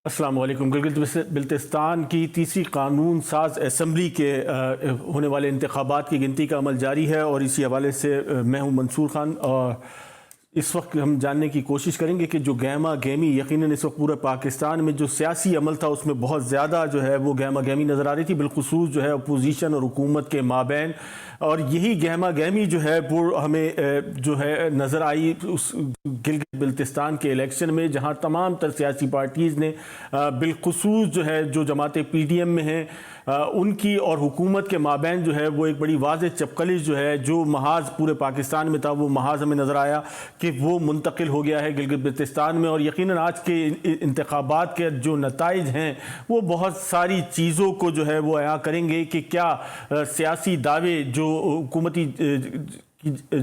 السلام علیکم۔ گلگت بلتستان کی تیسری قانون ساز اسمبلی کے ہونے والے انتخابات کی گنتی کا عمل جاری ہے، اور اسی حوالے سے میں ہوں منصور خان، اور اس وقت ہم جاننے کی کوشش کریں گے کہ جو گہما گہمی یقیناً اس وقت پورے پاکستان میں جو سیاسی عمل تھا اس میں بہت زیادہ جو ہے وہ گہما گہمی نظر آ رہی تھی، بالخصوص جو ہے اپوزیشن اور حکومت کے مابین، اور یہی گہما گہمی جو ہے وہ ہمیں جو ہے نظر آئی اس گلگت بلتستان کے الیکشن میں، جہاں تمام تر سیاسی پارٹیز نے بالخصوص جو ہے جو جماعتیں پی ڈی ایم میں ہیں ان کی اور حکومت کے مابین جو ہے وہ ایک بڑی واضح چپقلش جو ہے جو محاذ پورے پاکستان میں تھا وہ محاذ ہمیں نظر آیا کہ وہ منتقل ہو گیا ہے گلگت بلتستان میں۔ اور یقیناً آج کے انتخابات کے جو نتائج ہیں وہ بہت ساری چیزوں کو جو ہے وہ عیاں کریں گے کہ کیا سیاسی دعوے جو حکومتی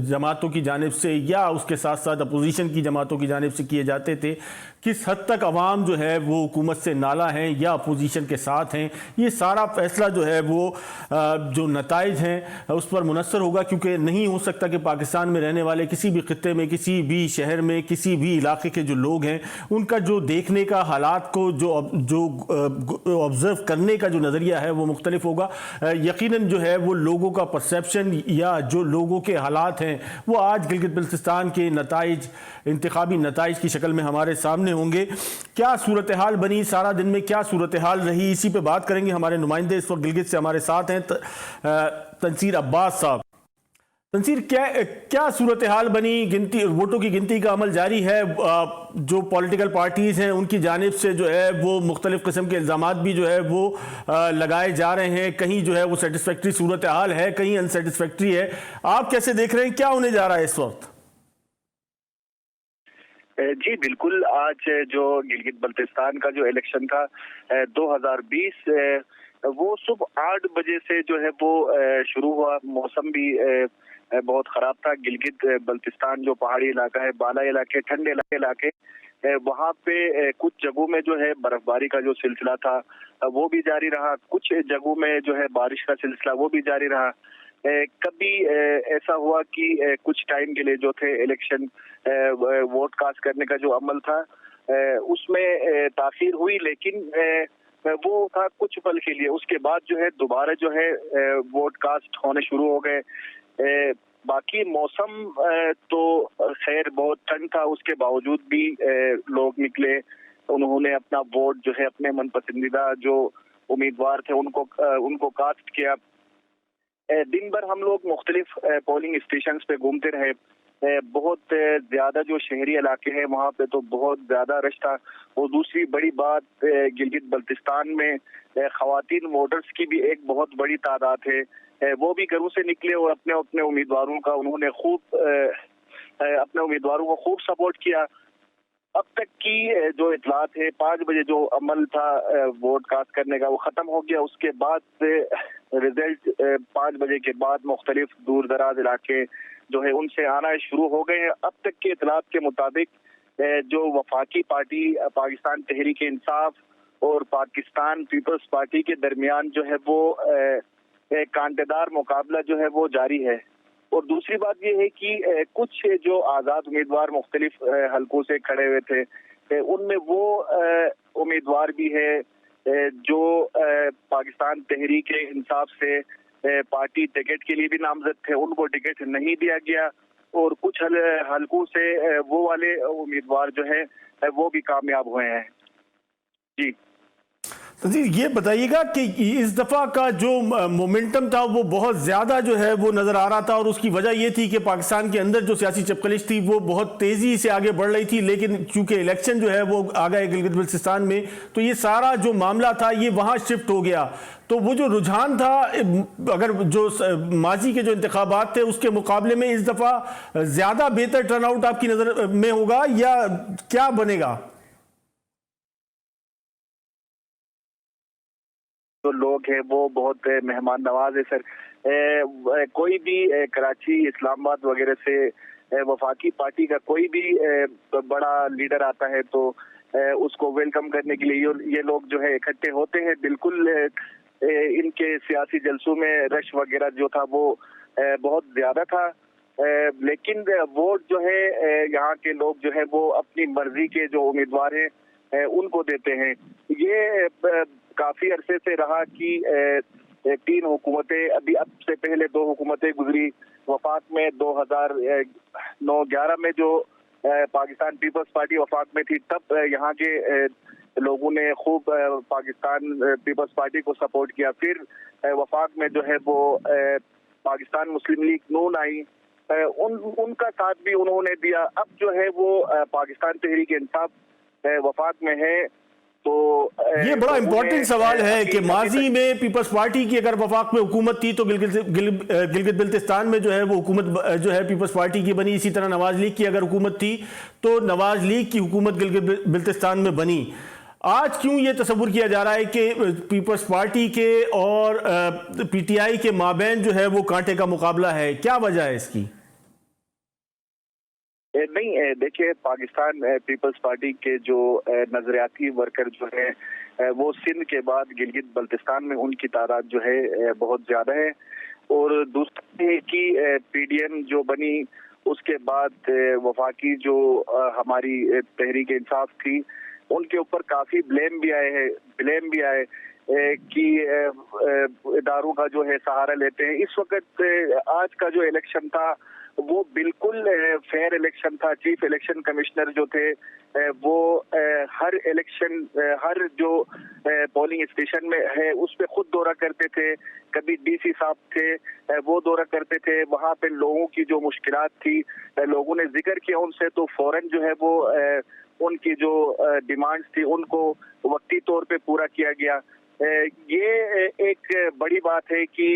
جماعتوں کی جانب سے یا اس کے ساتھ ساتھ اپوزیشن کی جماعتوں کی جانب سے کیے جاتے تھے، کس حد تک عوام جو ہے وہ حکومت سے نالاں ہیں یا اپوزیشن کے ساتھ ہیں، یہ سارا فیصلہ جو ہے وہ جو نتائج ہیں اس پر منحصر ہوگا، کیونکہ نہیں ہو سکتا کہ پاکستان میں رہنے والے کسی بھی خطے میں، کسی بھی شہر میں، کسی بھی علاقے کے جو لوگ ہیں ان کا جو دیکھنے کا، حالات کو جو آبزرو کرنے کا جو نظریہ ہے وہ مختلف ہوگا۔ یقیناً جو ہے وہ لوگوں کا پرسیپشن یا جو لوگوں کے حالات ہیں وہ آج گلگت بلتستان کے نتائج، انتخابی نتائج کی شکل میں ہمارے سامنے ہوں گے۔ کیا صورتحال بنی، سارا دن میں کیا صورتحال رہی، اسی پہ بات کریں گے۔ ہمارے نمائندے اس وقت گلگت سے ہمارے ساتھ ہیں، تنصیر عباس صاحب۔ تنصیر، کیا صورتحال بنی؟ گنتی، ووٹوں کی گنتی کا عمل جاری ہے، جو پولیٹیکل پارٹیز ہیں ان کی جانب سے جو ہے وہ مختلف قسم کے الزامات بھی جو ہے وہ لگائے جا رہے ہیں، کہیں جو ہے وہ سیٹسفیکٹری صورتحال ہے، کہیں ان سیٹسفیکٹری ہے۔ آپ کیسے دیکھ رہے ہیں، کیا ہونے جا رہا ہے اس وقت؟ جی بالکل، آج جو گلگت بلتستان کا جو الیکشن تھا 2020 وہ صبح 8 بجے سے جو ہے وہ شروع ہوا۔ موسم بھی بہت خراب تھا۔ گلگت بلتستان جو پہاڑی علاقہ ہے، بالا علاقے، ٹھنڈے علاقے، وہاں پہ کچھ جگہوں میں جو ہے برف باری کا جو سلسلہ تھا وہ بھی جاری رہا، کچھ جگہوں میں جو ہے بارش کا سلسلہ وہ بھی جاری رہا۔ کبھی ایسا ہوا کہ کچھ ٹائم کے لیے جو تھے الیکشن ووٹ کاسٹ کرنے کا جو عمل تھا اس میں تاخیر ہوئی، لیکن وہ تھا کچھ پل کے لیے۔ اس کے بعد جو ہے دوبارہ جو ہے ووٹ کاسٹ ہونے شروع ہو گئے۔ باقی موسم تو خیر بہت ٹھنڈ تھا، اس کے باوجود بھی لوگ نکلے، انہوں نے اپنا ووٹ جو ہے اپنے من پسندیدہ جو امیدوار تھے ان کو کاسٹ کیا۔ دن بھر ہم لوگ مختلف پولنگ اسٹیشنز پہ گھومتے رہے۔ بہت زیادہ جو شہری علاقے ہیں وہاں پہ تو بہت زیادہ رش تھا۔ اور دوسری بڑی بات، گلگت بلتستان میں خواتین ووٹرز کی بھی ایک بہت بڑی تعداد ہے، وہ بھی گھروں سے نکلے اور اپنے امیدواروں کا انہوں نے اپنے امیدواروں کو خوب سپورٹ کیا۔ اب تک کی جو اطلاعات ہے، 5 بجے جو عمل تھا ووٹ کاسٹ کرنے کا وہ ختم ہو گیا۔ اس کے بعد رزلٹ 5 بجے کے بعد مختلف دور دراز علاقے جو ہے ان سے آنا شروع ہو گئے ہیں۔ اب تک کے اطلاعات کے مطابق جو وفاقی پارٹی پاکستان تحریک انصاف اور پاکستان پیپلز پارٹی کے درمیان جو ہے وہ کانٹے دار مقابلہ جو ہے وہ جاری ہے۔ اور دوسری بات یہ ہے کہ کچھ جو آزاد امیدوار مختلف حلقوں سے کھڑے ہوئے تھے ان میں وہ امیدوار بھی ہے جو پاکستان تحریک انصاف سے پارٹی ٹکٹ کے لیے بھی نامزد تھے، ان کو ٹکٹ نہیں دیا گیا۔ اور کچھ حلقوں سے وہ والے امیدوار جو ہے وہ بھی کامیاب ہوئے ہیں۔ جی یہ بتائیے گا کہ اس دفعہ کا جو مومنٹم تھا وہ بہت زیادہ جو ہے وہ نظر آ رہا تھا، اور اس کی وجہ یہ تھی کہ پاکستان کے اندر جو سیاسی چپقلش تھی وہ بہت تیزی سے آگے بڑھ رہی تھی، لیکن چونکہ الیکشن جو ہے وہ آ گئے گلگت بلتستان میں تو یہ سارا جو معاملہ تھا یہ وہاں شفٹ ہو گیا۔ تو وہ جو رجحان تھا، اگر جو ماضی کے جو انتخابات تھے اس کے مقابلے میں اس دفعہ زیادہ بہتر ٹرن آؤٹ آپ کی نظر میں ہوگا یا کیا بنے گا؟ جو لوگ ہیں وہ بہت مہمان نواز ہے سر۔ کوئی بھی کراچی، اسلام آباد وغیرہ سے وفاقی پارٹی کا کوئی بھی بڑا لیڈر آتا ہے تو اس کو ویلکم کرنے کے لیے یہ لوگ جو ہے اکٹھے ہوتے ہیں۔ بالکل ان کے سیاسی جلسوں میں رش وغیرہ جو تھا وہ بہت زیادہ تھا، لیکن ووٹ جو ہے یہاں کے لوگ جو ہے وہ اپنی مرضی کے جو امیدوار ہیں ان کو دیتے ہیں. یہ کافی عرصے سے رہا کہ 3 حکومتیں, ابھی اب سے پہلے 2 حکومتیں گزری. وفاق میں 2009-11 میں جو پاکستان پیپلز پارٹی وفاق میں تھی, تب یہاں کے لوگوں نے خوب پاکستان پیپلز پارٹی کو سپورٹ کیا. پھر وفاق میں جو ہے وہ پاکستان مسلم لیگ نون آئی, ان کا ساتھ بھی انہوں نے دیا. اب جو ہے وہ پاکستان تحریک انصاف وفاق میں ہے. تو یہ بڑا امپورٹنٹ سوال ہے کہ ماضی میں پیپلز پارٹی کی اگر وفاق میں حکومت تھی تو گلگت بلتستان میں جو ہے وہ حکومت جو ہے پیپلز پارٹی کی بنی. اسی طرح نواز لیگ کی اگر حکومت تھی تو نواز لیگ کی حکومت گلگت بلتستان میں بنی. آج کیوں یہ تصور کیا جا رہا ہے کہ پیپلز پارٹی کے اور پی ٹی آئی کے مابین جو ہے وہ کانٹے کا مقابلہ ہے؟ کیا وجہ ہے اس کی؟ نہیں, دیکھیں, پاکستان پیپلز پارٹی کے جو نظریاتی ورکر جو ہے وہ سندھ کے بعد گلگت بلتستان میں ان کی تعداد جو ہے بہت زیادہ ہے. اور دوسری کی پی ڈی ایم جو بنی, اس کے بعد وفاقی جو ہماری تحریک انصاف تھی, ان کے اوپر کافی بلیم بھی آئے کہ اداروں کا جو ہے سہارا لیتے ہیں. اس وقت آج کا جو الیکشن تھا وہ بالکل فیئر الیکشن تھا. چیف الیکشن کمشنر جو تھے وہ ہر جو پولنگ اسٹیشن میں ہے اس پہ خود دورہ کرتے تھے. کبھی ڈی سی صاحب تھے وہ دورہ کرتے تھے. وہاں پہ لوگوں کی جو مشکلات تھی لوگوں نے ذکر کیا ان سے, تو فوراً جو ہے وہ ان کی جو ڈیمانڈز تھی ان کو وقتی طور پہ پورا کیا گیا. یہ ایک بڑی بات ہے کہ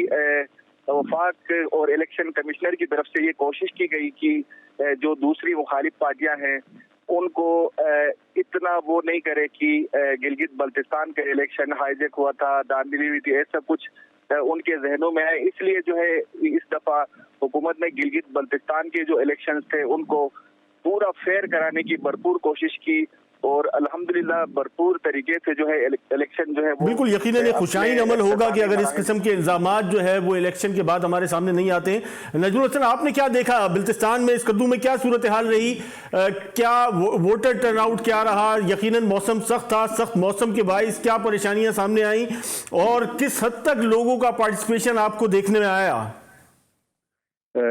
وفاق اور الیکشن کمشنر کی طرف سے یہ کوشش کی گئی کہ جو دوسری مخالف پارٹیاں ہیں ان کو اتنا وہ نہیں کرے کہ گلگت بلتستان کا الیکشن ہائی جیک ہوا تھا, دھاندلی ہوئی تھی, ایسا کچھ ان کے ذہنوں میں ہے. اس لیے جو ہے اس دفعہ حکومت نے گلگت بلتستان کے جو الیکشنز تھے ان کو پورا فیئر کرانے کی بھرپور کوشش کی, اور الحمدللہ بھرپور طریقے سے جو ہے الیکشن جو ہے وہ بالکل یقیناً ایک خوشائن عمل ہوگا کہ اگر اس قسم کے الزامات جو ہے وہ الیکشن کے بعد ہمارے سامنے نہیں آتے. نجم الحسن, آپ نے کیا دیکھا بلتستان میں, اس کدو میں کیا صورتحال رہی, کیا ووٹر ٹرن آؤٹ کیا رہا؟ یقیناً موسم سخت تھا, سخت موسم کے باعث کیا پریشانیاں سامنے آئیں اور کس حد تک لوگوں کا پارٹیسپیشن آپ کو دیکھنے میں آیا؟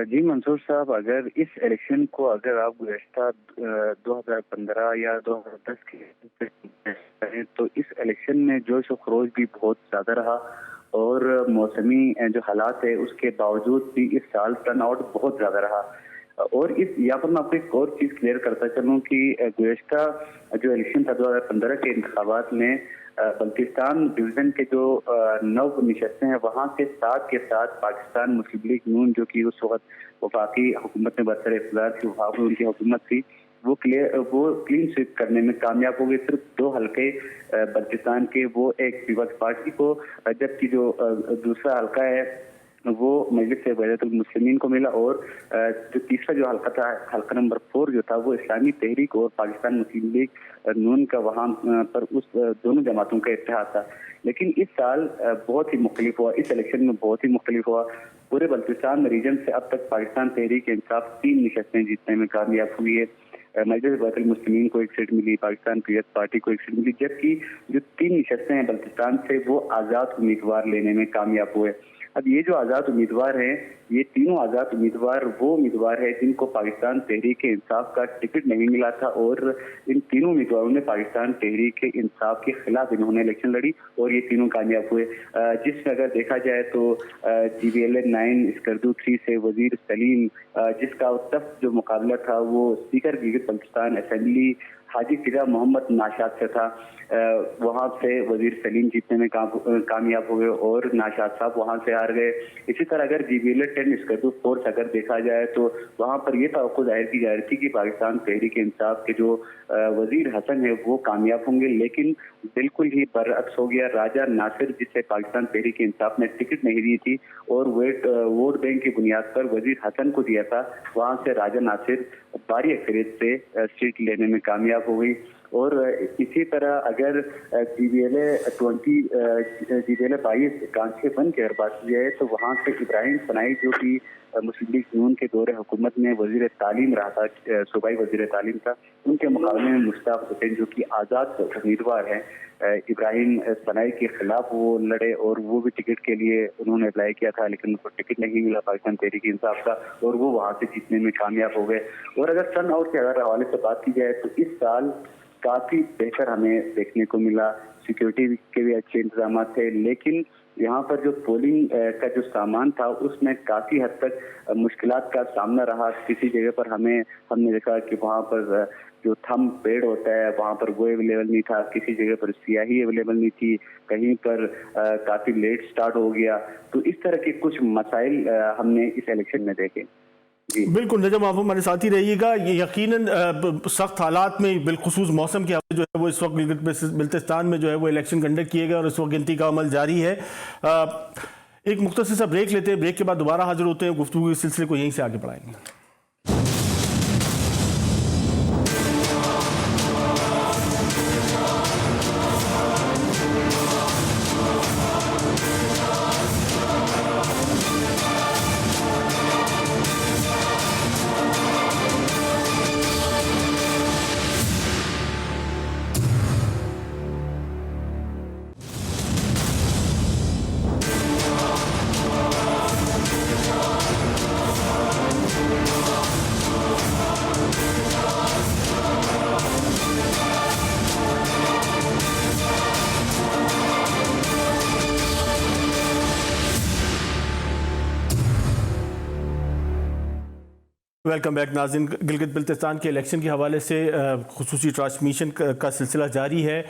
جی منصور صاحب, اگر اس الیکشن کو اگر آپ گزشتہ 2015 یا 2010 کے کریں تو اس الیکشن میں جوش و خروش بھی بہت زیادہ رہا, اور موسمی جو حالات ہے اس کے باوجود بھی اس سال ٹرن آؤٹ بہت زیادہ رہا. اور یہاں پر میں آپ کو ایک اور چیز کلیئر کرتا چلوں کہ گزشتہ جو الیکشن تھا 2015 کے انتخابات میں بلتستان ڈویژن کے جو 9 نشستیں ہیں وہاں کے ساتھ پاکستان مسلم لیگ نون جو کہ اس وقت وفاقی حکومت میں برسر اقتدار تھی, وفاق میں ان کی حکومت تھی, وہ کلین سویپ کرنے میں کامیاب ہو گئے. صرف 2 حلقے بلتستان کے وہ ایک پیپلز پارٹی کو, جبکہ جو دوسرا حلقہ ہے وہ مجلس وحدت المسلمین کو ملا, اور جو تیسرا جو حلقہ تھا, حلقہ نمبر 4 جو تھا, وہ اسلامی تحریک اور پاکستان مسلم لیگ نون کا وہاں پر اس دونوں جماعتوں کا اتحاد تھا. لیکن اس سال بہت ہی مختلف ہوا, اس الیکشن میں بہت ہی مختلف ہوا. پورے بلتستان ریجن سے اب تک پاکستان تحریک انصاف 3 نشستیں جیتنے میں کامیاب ہوئی ہے. مجلس وحدت المسلمین کو 1 سیٹ ملی, پاکستان پیپلز پارٹی کو 1 سیٹ ملی, جبکہ جو 3 نشستیں ہیں بلتستان سے وہ آزاد امیدوار لینے میں کامیاب ہوئے. اب یہ جو آزاد امیدوار ہیں, یہ تینوں آزاد امیدوار وہ امیدوار ہیں جن کو پاکستان تحریک انصاف کا ٹکٹ نہیں ملا تھا, اور ان تینوں امیدواروں نے پاکستان تحریک انصاف کے خلاف انہوں نے الیکشن لڑی اور یہ تینوں کامیاب ہوئے. جس میں اگر دیکھا جائے تو جی وی ایل 9 اسکردو 3 سے وزیر سلیم, جس کا سخت جو مقابلہ تھا وہ اسپیکر گلگت بلتستان اسمبلی حاجی فضا محمد ناشاد سے تھا, وہاں سے وزیر سلیم جیتنے میں کامیاب ہوئے اور ناشاد صاحب وہاں سے ہار گئے. اسی طرح اگر جی بی ایل 10 اسکردو 4 سے اگر دیکھا جائے تو وہاں پر یہ توقع ظاہر کی جا رہی تھی کہ پاکستان تحریک انصاف کے جو وزیر حسن ہے وہ کامیاب ہوں گے, لیکن بالکل ہی برعکس ہو گیا. راجہ ناصر, جسے پاکستان تحریک انصاف نے ٹکٹ نہیں دی تھی اور ووٹ بینک کی بنیاد پر وزیر حسن کو دیا تھا, وہاں سے راجہ ناصر بھاری اکثریت سے سیٹ لینے میں کامیاب ہو گئی. اور اسی طرح اگر جی بی ایل اے 22 کانچے بن کی اگر بات کی جائے تو وہاں سے ابراہیم صنائی جو کہ مسلم لیگ نون کے دور حکومت میں وزیر تعلیم رہا تھا، صوبائی وزیر تعلیم تھا، ان کے مقابلے میں مشتاق حسین جو کہ آزاد امیدوار ہیں ابراہیم صنائی کے خلاف وہ لڑے، اور وہ بھی ٹکٹ کے لیے انہوں نے اپلائی کیا تھا لیکن ان کو ٹکٹ نہیں ملا پاکستان تحریک انصاف کا، اور وہ وہاں سے جیتنے میں کامیاب ہو گئے۔ اور اگر ٹرن آؤٹ کے اگر حوالے سے بات کی جائے تو اس سال کافی بہتر ہمیں دیکھنے کو ملا، سیکیورٹی کے بھی اچھے انتظامات تھے، لیکن یہاں پر جو پولنگ کا جو سامان تھا اس میں کافی حد تک مشکلات کا سامنا رہا۔ کسی جگہ پر ہم نے دیکھا کہ وہاں پر جو تھم پیڈ ہوتا ہے وہاں پر وہ اویلیبل نہیں تھا، کسی جگہ پر سیاہی اویلیبل نہیں تھی، کہیں پر کافی لیٹ سٹارٹ ہو گیا۔ تو اس طرح کے کچھ مسائل ہم نے اس الیکشن میں دیکھے۔ بالکل نجم، آپ ہمارے ساتھ ہی رہیے گا۔ یہ یقیناً سخت حالات میں بالخصوص موسم کے حوالے جو ہے وہ اس وقت گلگت بلتستان میں جو ہے وہ الیکشن کنڈکٹ کیے گئے اور اس وقت گنتی کا عمل جاری ہے۔ ایک مختصر سا بریک لیتے ہیں، بریک کے بعد دوبارہ حاضر ہوتے ہیں، گفتگو کے سلسلے کو یہیں سے آگے بڑھائیں گے۔ ویلکم بیک ناظرین، گلگت بلتستان کے الیکشن کے حوالے سے خصوصی ٹرانسمیشن کا سلسلہ جاری ہے۔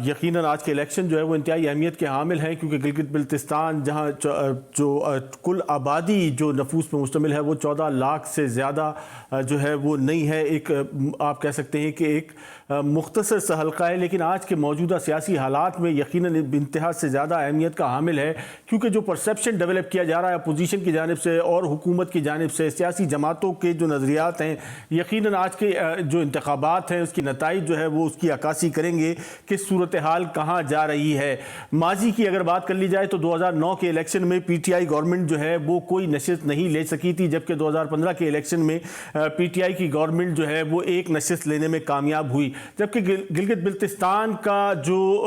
یقیناً آج کے الیکشن جو ہے وہ انتہائی اہمیت کے حامل ہیں، کیونکہ گلگت بلتستان جہاں جو کل آبادی جو نفوس پر مشتمل ہے وہ 14 لاکھ سے زیادہ جو ہے وہ نہیں ہے، ایک آپ کہہ سکتے ہیں کہ ایک مختصر سا حلقہ ہے، لیکن آج کے موجودہ سیاسی حالات میں یقیناً انتہا سے زیادہ اہمیت کا حامل ہے، کیونکہ جو پرسیپشن ڈیولپ کیا جا رہا ہے اپوزیشن کی جانب سے اور حکومت کی جانب سے، سیاسی جماعتوں کے جو نظریات ہیں، یقیناً آج کے جو انتخابات ہیں اس کی نتائج جو ہے وہ اس کی عکاسی کریں گے کہ صورتحال کہاں جا رہی ہے۔ ماضی کی اگر بات کر لی جائے تو 2009 کے الیکشن میں پی ٹی آئی گورنمنٹ جو ہے وہ کوئی نشست نہیں لے سکی تھی، جبکہ 2015 کے الیکشن میں پی ٹی آئی کی گورنمنٹ جو ہے وہ ایک نشست لینے میں کامیاب ہوئی، جبکہ گلگت بلتستان کا جو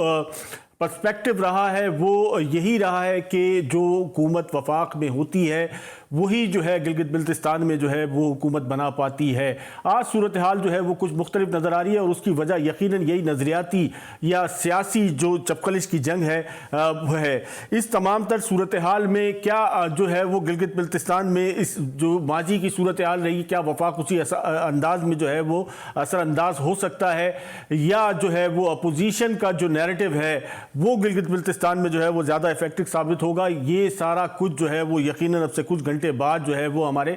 پرسپیکٹو رہا ہے وہ یہی رہا ہے کہ جو حکومت وفاق میں ہوتی ہے وہی جو ہے گلگت بلتستان میں جو ہے وہ حکومت بنا پاتی ہے۔ آج صورتحال جو ہے وہ کچھ مختلف نظر آ رہی ہے، اور اس کی وجہ یقیناً یہی نظریاتی یا سیاسی جو چپقلش کی جنگ ہے وہ ہے۔ اس تمام تر صورتحال میں کیا جو ہے وہ گلگت بلتستان میں اس جو ماضی کی صورتحال رہی، کیا وفاق اسی انداز میں جو ہے وہ اثر انداز ہو سکتا ہے، یا جو ہے وہ اپوزیشن کا جو نیریٹو ہے وہ گلگت بلتستان میں جو ہے وہ زیادہ افیکٹو ثابت ہوگا؟ یہ سارا کچھ جو ہے وہ یقیناً اب سے کچھ گھنٹے بعد جو ہے وہ ہمارے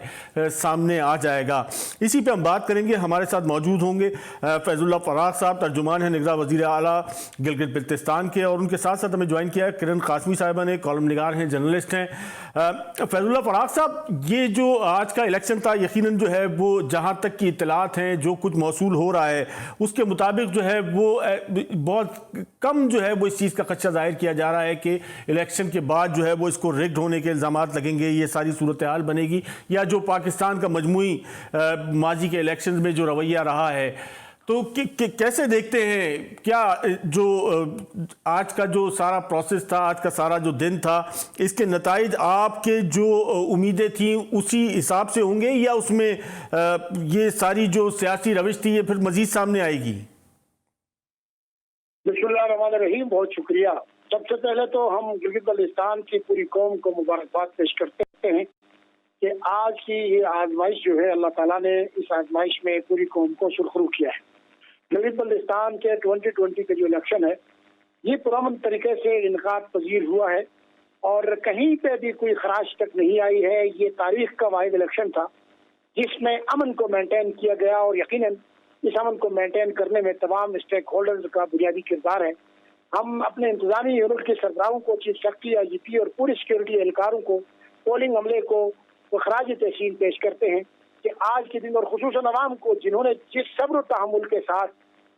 سامنے آ جائے گا۔ اسی پہ ہم بات کریں گے، ہمارے ساتھ موجود ہوں گے فیض اللہ فراق صاحب، ترجمان ہیں نگراں وزیر اعلیٰ گلگت بلتستان کے، اور ان کے ساتھ ساتھ ہمیں جوائن کیا ہے کرن قاسمی صاحبہ نے، کالم نگار ہیں، جرنلسٹ ہیں۔ فیض اللہ فراق صاحب، یہ جو آج کا الیکشن تھا یقیناً جو ہے وہ جہاں تک کی اطلاعات ہیں جو کچھ موصول ہو رہا ہے اس کے مطابق جو ہے وہ بہت کم جو ہے وہ اس چیز کا خدشہ ظاہر کیا جا رہا ہے کہ الیکشن کے بعد جو ہے وہ اس کو ریگڈ ہونے کے الزامات لگیں گے، یہ ساری صورتحال بنے گی، یا جو پاکستان کا مجموعی ماضی کے الیکشن میں جو رویہ رہا ہے۔ تو کیسے دیکھتے ہیں، کیا جو آج کا جو سارا پروسیس تھا، آج کا سارا جو دن تھا، اس کے نتائج آپ کے جو امیدیں تھیں اسی حساب سے ہوں گے، یا اس میں یہ ساری جو سیاسی روش تھی یہ پھر مزید سامنے آئے گی؟ بسم اللہ الرحمن الرحیم، بہت شکریہ۔ سب سے پہلے تو ہم گلگت بلتستان کی پوری قوم کو مبارکباد پیش کرتے ہیں کہ آج کی یہ آزمائش جو ہے اللہ تعالیٰ نے اس آزمائش میں پوری قوم کو سرخرو کیا ہے۔ گلگت بلتستان کے 2020 کا جو الیکشن ہے یہ پرامن طریقے سے انعقاد پذیر ہوا ہے، اور کہیں پہ بھی کوئی خراش تک نہیں آئی ہے۔ یہ تاریخ کا واحد الیکشن تھا جس میں امن کو مینٹین کیا گیا، اور یقیناً اس امن کو مینٹین کرنے میں تمام اسٹیک ہولڈرز کا بنیادی کردار ہے۔ ہم اپنے انتظامی یونٹ کے سربراہوں کو، چیف سیکرٹری، آئی جی پی اور پوری سیکورٹی اہلکاروں کو، پولنگ عملے کو خراج تحسین پیش کرتے ہیں کہ آج کے دن، اور خصوصاً عوام کو جنہوں نے جس صبر و تحمل کے ساتھ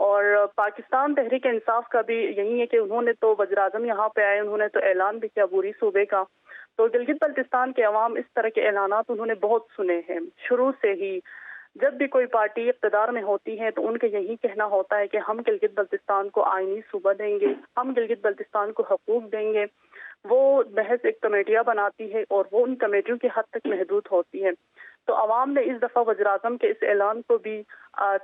اور پاکستان تحریک انصاف کا بھی یہی ہے کہ انہوں نے تو وزیر اعظم یہاں پہ آئے، انہوں نے تو اعلان بھی کیا عبوری صوبے کا. تو گلگت بلتستان کے عوام اس طرح کے اعلانات انہوں نے بہت سنے ہیں شروع سے ہی. جب بھی کوئی پارٹی اقتدار میں ہوتی ہے تو ان کا یہی کہنا ہوتا ہے کہ ہم گلگت بلتستان کو آئینی صوبہ دیں گے، ہم گلگت بلتستان کو حقوق دیں گے. وہ محض ایک کمیٹیاں بناتی ہے اور وہ ان کمیٹیوں کی حد تک محدود ہوتی ہے. تو عوام نے اس دفعہ وزیر اعظم کے اس اعلان کو بھی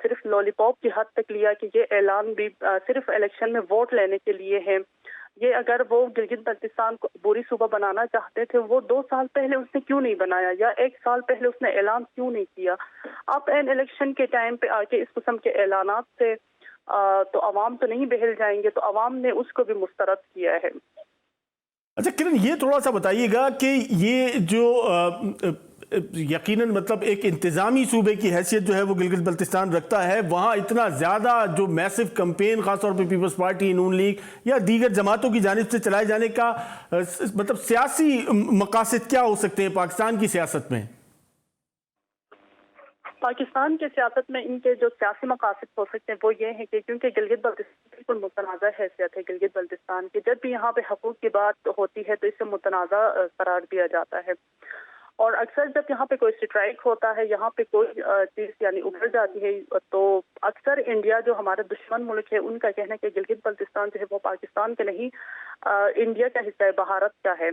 صرف لالی پاپ کی حد تک لیا کہ یہ اعلان بھی صرف الیکشن میں ووٹ لینے کے لیے ہے. یہ اگر وہ گلگت بلتستان کو عبوری صوبہ بنانا چاہتے تھے، وہ 2 سال پہلے اس نے کیوں نہیں بنایا، یا 1 سال پہلے اس نے اعلان کیوں نہیں کیا؟ اب این الیکشن کے ٹائم پہ آ کے اس قسم کے اعلانات سے تو عوام تو نہیں بہل جائیں گے، تو عوام نے اس کو بھی مسترد کیا ہے. اچھا کرن، یہ تھوڑا سا بتائیے گا کہ یہ جو یقیناً مطلب ایک انتظامی صوبے کی حیثیت جو ہے وہ گلگت بلتستان رکھتا ہے، وہاں اتنا زیادہ جو میسو کمپین خاص طور پہ پیپلز پارٹی، نون لیگ یا دیگر جماعتوں کی جانب سے چلائے جانے کا مطلب سیاسی مقاصد کیا ہو سکتے ہیں پاکستان کی سیاست میں؟ پاکستان کی سیاست میں ان کے جو سیاسی مقاصد ہو سکتے ہیں وہ یہ ہے کہ کیونکہ گلگت بلتستان بالکل متنازع حیثیت ہے گلگت بلتستان کی، جب بھی یہاں پہ حقوق کی بات ہوتی ہے تو اسے متنازع قرار دیا جاتا ہے. اور اکثر جب یہاں پہ کوئی اسٹرائک ہوتا ہے، یہاں پہ کوئی چیز یعنی ابھر جاتی ہے، تو اکثر انڈیا جو ہمارے دشمن ملک ہے ان کا کہنا ہے کہ گلگت بلتستان جو ہے وہ پاکستان کا نہیں انڈیا کا حصہ ہے، بھارت کا ہے.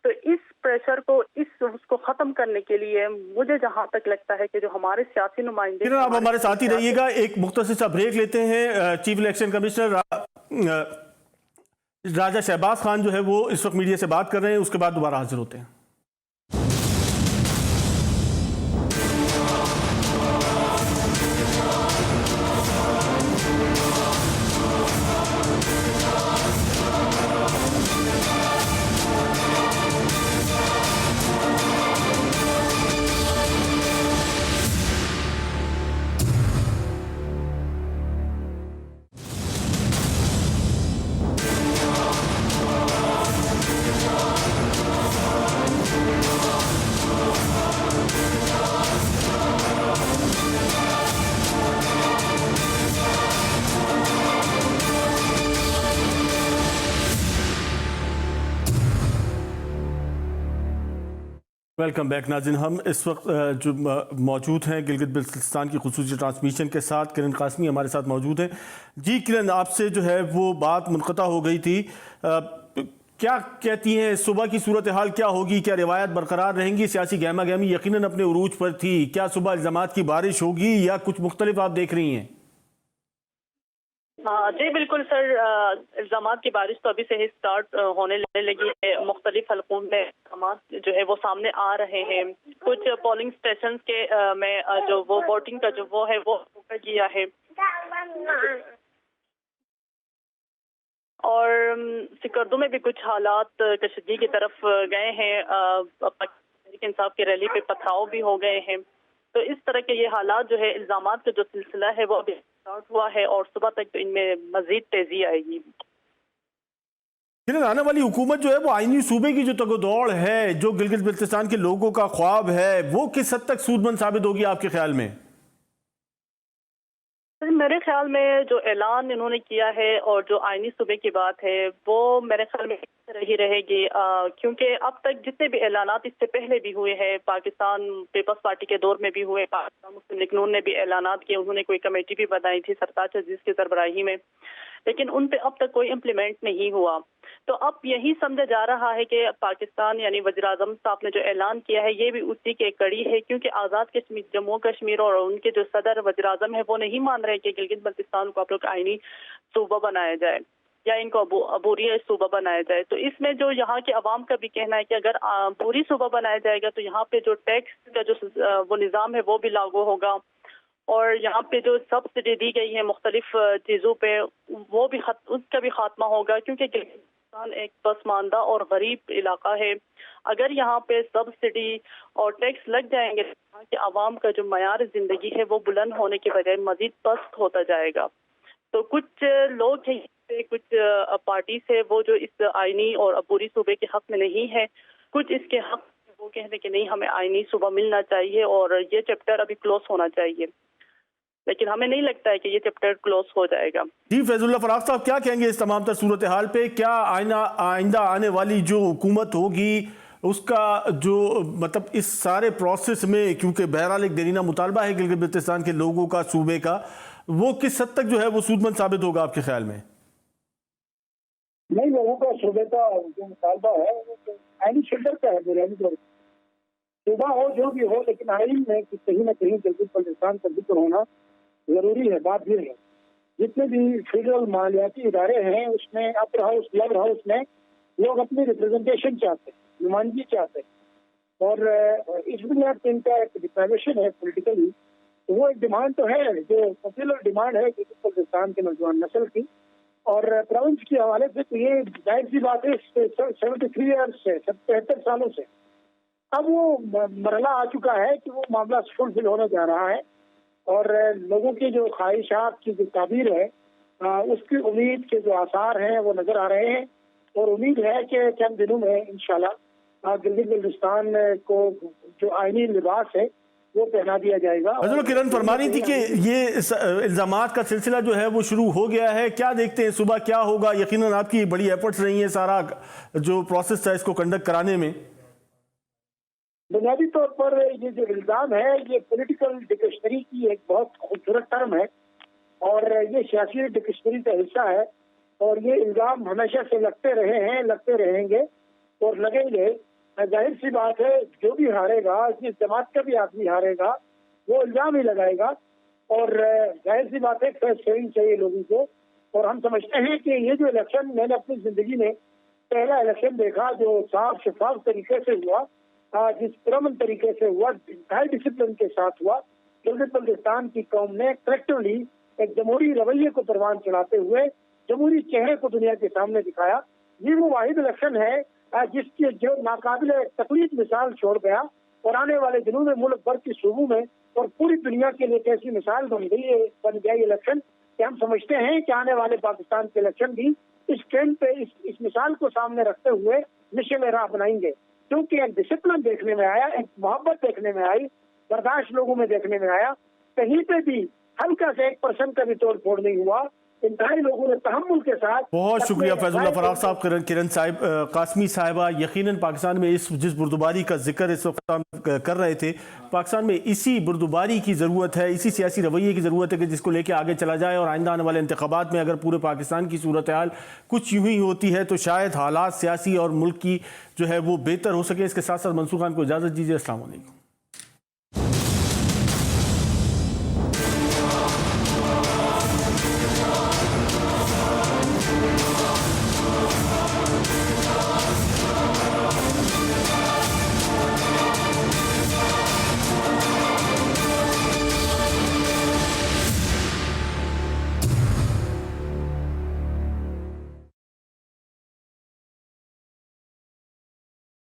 تو اس پریشر کو اس کو ختم کرنے کے لیے مجھے جہاں تک لگتا ہے کہ جو ہمارے سیاسی نمائندے، آپ ہمارے ساتھ ہی رہیے گا، ایک مختصر سا بریک لیتے ہیں. چیف الیکشن کمشنر راجہ شہباز خان جو ہے وہ اس وقت میڈیا سے بات کر رہے ہیں، اس کے بعد دوبارہ حاضر ہوتے ہیں. ویلکم بیک ناظرین. ہم اس وقت جو موجود ہیں گلگت بلتستان کی خصوصی ٹرانسمیشن کے ساتھ کرن قاسمی ہمارے ساتھ موجود ہیں. جی کرن، آپ سے جو ہے وہ بات منقطع ہو گئی تھی، کیا کہتی ہیں صبح کی صورتحال کیا ہوگی؟ کیا روایت برقرار رہیں گی؟ سیاسی گہما گہمی یقیناً اپنے عروج پر تھی، کیا صبح الزامات کی بارش ہوگی یا کچھ مختلف آپ دیکھ رہی ہیں؟ جی بالکل سر، الزامات کی بارش تو ابھی سے ہی سٹارٹ ہونے لگی ہے. مختلف حلقوں میں الزامات جو ہے وہ سامنے آ رہے ہیں. کچھ پولنگ اسٹیشنز کے میں جو وہ ووٹنگ کا جو وہ ہے وہ کیا ہے، اور سکردو میں بھی کچھ حالات کشیدگی کی طرف گئے ہیں. تحریک انصاف کی ریلی پہ پتھراؤ بھی ہو گئے ہیں. تو اس طرح کے یہ حالات جو ہے، الزامات کا جو سلسلہ ہے وہ ابھی اسٹارٹ ہوا ہے اور صبح تک تو ان میں مزید تیزی آئے گی. آنے والی حکومت جو ہے وہ آئینی صوبے کی جو تگ و دوڑ ہے، جو گلگت بلتستان کے لوگوں کا خواب ہے، وہ کس حد تک سود مند ثابت ہوگی آپ کے خیال میں؟ میرے خیال میں جو اعلان انہوں نے کیا ہے اور جو آئینی صوبے کی بات ہے وہ میرے خیال میں اس طرح ہی رہے گی، کیونکہ اب تک جتنے بھی اعلانات اس سے پہلے بھی ہوئے ہیں، پاکستان پیپلز پارٹی کے دور میں بھی ہوئے، پاکستان مسلم لیگ نون نے بھی اعلانات کیے، انہوں نے کوئی کمیٹی بھی بنائی تھی سرتاج عزیز کی سربراہی میں، لیکن ان پہ اب تک کوئی امپلیمنٹ نہیں ہوا. تو اب یہی سمجھا جا رہا ہے کہ پاکستان یعنی وزیر اعظم صاحب نے جو اعلان کیا ہے یہ بھی اسی کی ایک کڑی ہے، کیونکہ آزاد کشمیر، جموں کشمیر اور ان کے جو صدر وزیر اعظم ہے وہ نہیں مان رہے کہ گلگت بلتستان کو آپ لوگ آئینی صوبہ بنایا جائے یا ان کو عبوری صوبہ بنایا جائے. تو اس میں جو یہاں کے عوام کا بھی کہنا ہے کہ اگر عبوری صوبہ بنایا جائے گا تو یہاں پہ جو ٹیکس کا جو وہ نظام ہے وہ بھی لاگو ہوگا، اور یہاں پہ جو سبسڈی دی گئی ہے مختلف چیزوں پہ وہ بھی اس کا بھی خاتمہ ہوگا، کیونکہ گلگت ایک پسماندہ اور غریب علاقہ ہے. اگر یہاں پہ سبسڈی اور ٹیکس لگ جائیں گے تو یہاں کے عوام کا جو معیار زندگی ہے وہ بلند ہونے کے بجائے مزید پست ہوتا جائے گا. تو کچھ لوگ ہیں، کچھ پارٹیز ہے وہ جو اس آئینی اور عبوری صوبے کے حق میں نہیں ہے، کچھ اس کے حق میں وہ کہتے کہ نہیں ہمیں آئینی صوبہ ملنا چاہیے اور یہ چیپٹر ابھی کلوز ہونا چاہیے. لیکن ہمیں نہیں لگتا ہے کہ یہ چیپٹر کلوز ہو جائے گا۔ جی فیض اللہ فراق صاحب، کیا کہیں گے اس تمام تر صورتحال پہ؟ کیا آئندہ آنے والی جو حکومت ہوگی اس کا جو مطلب اس سارے پروسیس میں، کیونکہ بہرحال ایک دیرینہ مطالبہ ہے گلگت بلتستان کے لوگوں کا، صوبے کا، وہ کس حد تک جو ہے وہ سود مند ثابت ہوگا آپ کے خیال میں؟ نہیں، لوگوں کا صوبے کا جو مطالبہ ہے وہ آئینی شلڈر کا ہے، بنیادی طور پر صوبہ ہو جو بھی ہو، لیکن آئین میں کہیں نہ کہیں گلگت بلتستان کا ذکر ہونا ضروری ہے۔ بات یہ ہے جتنے بھی فیڈرل مالیاتی ادارے ہیں اس میں اپر ہاؤس لور ہاؤس میں لوگ اپنی ریپرزنٹیشن چاہتے ہیں، نمائندگی چاہتے ہیں، اور اس بنیاد پہ ان کا ایک ڈپرائیویشن ہے پولیٹیکلی، وہ ایک ڈیمانڈ تو ہے جو پاپولر ڈیمانڈ ہے گلگت بلتستان کے نوجوان نسل کی، اور پروونس کے حوالے سے تو یہ ظاہر سی بات ہے 73 ایئرس سے 73 سالوں سے اب وہ مرحلہ آ چکا ہے کہ وہ معاملہ فلفل ہونے جا رہا ہے، اور لوگوں کی جو خواہشات کی جو تعبیر ہے اس کی امید کے جو آثار ہیں وہ نظر آ رہے ہیں، اور امید ہے کہ چند دنوں میں انشاءاللہ گلگت بلتستان کو جو آئینی لباس ہے وہ پہنا دیا جائے گا۔ حضرت کرن فرما رہی تھی کہ یہ الزامات کا سلسلہ جو ہے وہ شروع ہو گیا ہے، کیا دیکھتے ہیں صبح کیا ہوگا؟ یقیناً آپ کی بڑی ایفرٹس رہی ہیں سارا جو پروسیس تھا اس کو کنڈکٹ کرانے میں۔ بنیادی طور پر یہ جو الزام ہے یہ پولیٹیکل ڈکشنری کی ایک بہت خوبصورت ٹرم ہے، اور یہ سیاسی ڈکشنری کا حصہ ہے، اور یہ الزام ہمیشہ سے لگتے رہے ہیں، لگتے رہیں گے اور لگیں گے۔ ظاہر سی بات ہے جو بھی ہارے گا، جس جماعت کا بھی آدمی ہارے گا وہ الزام ہی لگائے گا، اور ظاہر سی بات ہے فیس سیونگ چاہیے لوگوں کو۔ اور ہم سمجھتے ہیں کہ یہ جو الیکشن میں نے اپنی زندگی میں پہلا الیکشن دیکھا جو صاف شفاف طریقے سے ہوا، جس پرامن طریقے سے ہوا، انتہائی ڈسپلن کے ساتھ ہوا، گلگت بلتستان کی قوم نے کریکٹولی ایک جمہوری رویے کو پروان چڑھاتے ہوئے جمہوری چہرے کو دنیا کے سامنے دکھایا۔ یہ وہ واحد الیکشن ہے جس کی جو ناقابل تقلید مثال چھوڑ گیا، اور آنے والے دنوں میں ملک بھر کی صوبوں میں اور پوری دنیا کے لیے ایک ایسی مثال بن گیا یہ الیکشن کہ ہم سمجھتے ہیں کہ آنے والے پاکستان کے الیکشن بھی اس ٹرینڈ پہ اس مثال کو سامنے رکھتے ہوئے نشے میں راہ بنائیں گے، کیونکہ ایک ڈسپلن دیکھنے میں آیا، ایک محبت دیکھنے میں آئی، برداشت لوگوں میں دیکھنے میں آیا، کہیں پہ بھی ہلکا سے 1% کا بھی توڑ پھوڑ نہیں ہوا، انتہائی لوگوں نے تحمل کے ساتھ۔ بہت شکریہ فیض اللہ فراق صاحب، کرن صاحب، قاسمی صاحبہ۔ یقیناً پاکستان میں جس بردباری کا ذکر اس وقت ہم کر رہے تھے، پاکستان میں اسی بردباری کی ضرورت ہے، اسی سیاسی رویے کی ضرورت ہے کہ جس کو لے کے آگے چلا جائے، اور آئندہ آنے والے انتخابات میں اگر پورے پاکستان کی صورتحال کچھ یوں ہی ہوتی ہے تو شاید حالات سیاسی اور ملک کی جو ہے وہ بہتر ہو سکے۔ اس کے ساتھ ساتھ منصور خان کو اجازت دیجیے۔ السلام علیکم۔